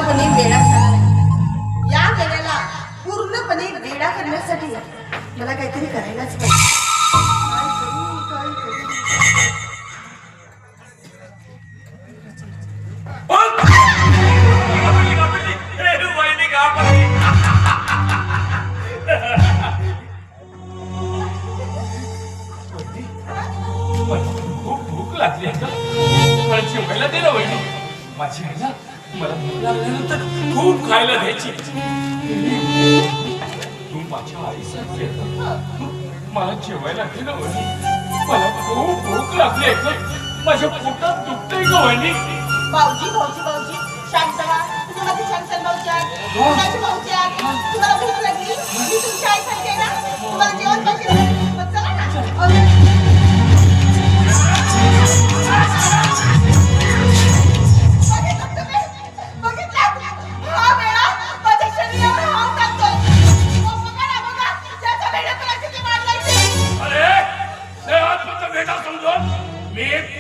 कोणी वेडा झाला नाही. या वेळेला पूर्णपणे वेडा करण्यासाठी मला काहीतरी करायलाच पाहिजे. खूप भूक लागली आता. मला जेवायला दे ना वहिनी. माझी आई ना मला भूक लागल्यानंतर खूप खायला द्यायची. तू माझ्या आईसारखी आहे ना. मला जेवायला दे ना वहिनी. मला खूप भूक लागली आहे. माझ्या पोटात दुखतंय ग वहिनी. भाऊजी भाऊजी भाऊजी शांत व्हा. तुम्ही माझी शांत भाऊजी आहात. माझी भाऊजी आहात. तुम्हाला भूक लागली. मी तुमच्या आईसारखी आहे ना. तुम्हाला जेवण पाहिजे. मग चला ना.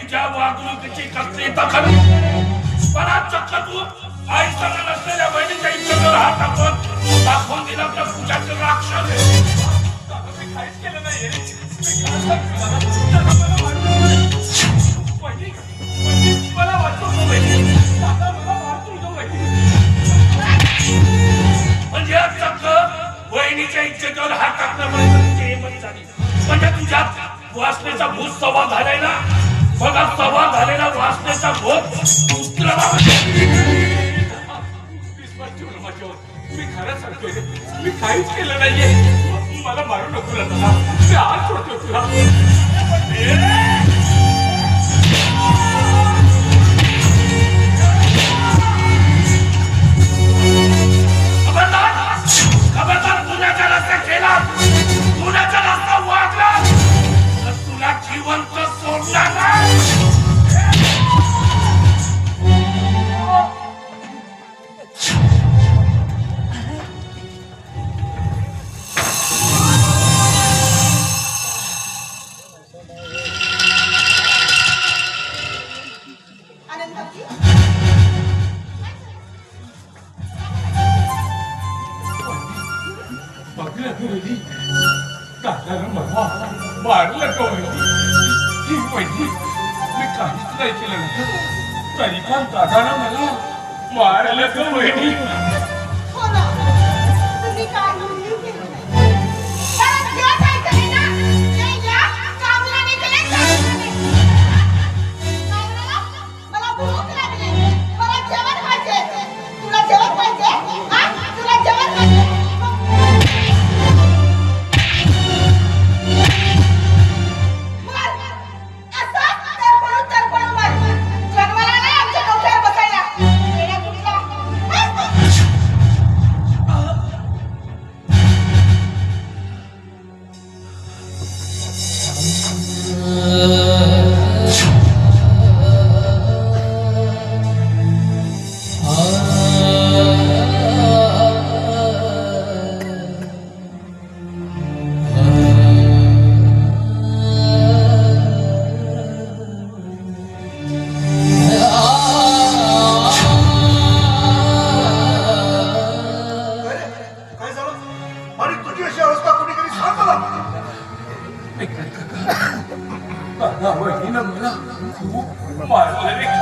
तुझ्या वागणुकीची कसली दखल मला चक्क तू आई सगळं नसलेल्या बहिणीच्या इच्छेवर हात दाखवून दिला तर तुझ्याचे राक्षस मी काहीच केलं नाहीये. मला वाटतो म्हणजे चक्क वहिनीच्या इच्छेवर हात टाकण्यापर्यंत हिंमत झाली. म्हणजे तुझ्यात वासनेचा भूत सवार झालाय ना. बघा सवार झालेला वासनेचा भूत मी खरं सांगतोय. मी काहीच केलं नाहीये. मला मारू नको तुला. मी आज सोडतो तुला. खबरदार खबरदार. पुण्याचा रस्ता केला. पुण्याचा रस्ता वागला तर तुला जिवंत सोडणार नाही. दादानं मला मारलं का वहिनी? ही वहिनी मी काहीच नाही केलं नव्हतं तरी पण दादानं मला मारलं का वहिनी? हो ना. तुम्ही काय म्हणून केलं नाही. कारण जे काय केले ना ते या कामलाने केले. मला भूक लागली. मला जेवण पाहिजे. तुला जेवण पाहिजे? हा तुला जेवण पाहिजे. वहिनीनं मला खूप मारलं रे.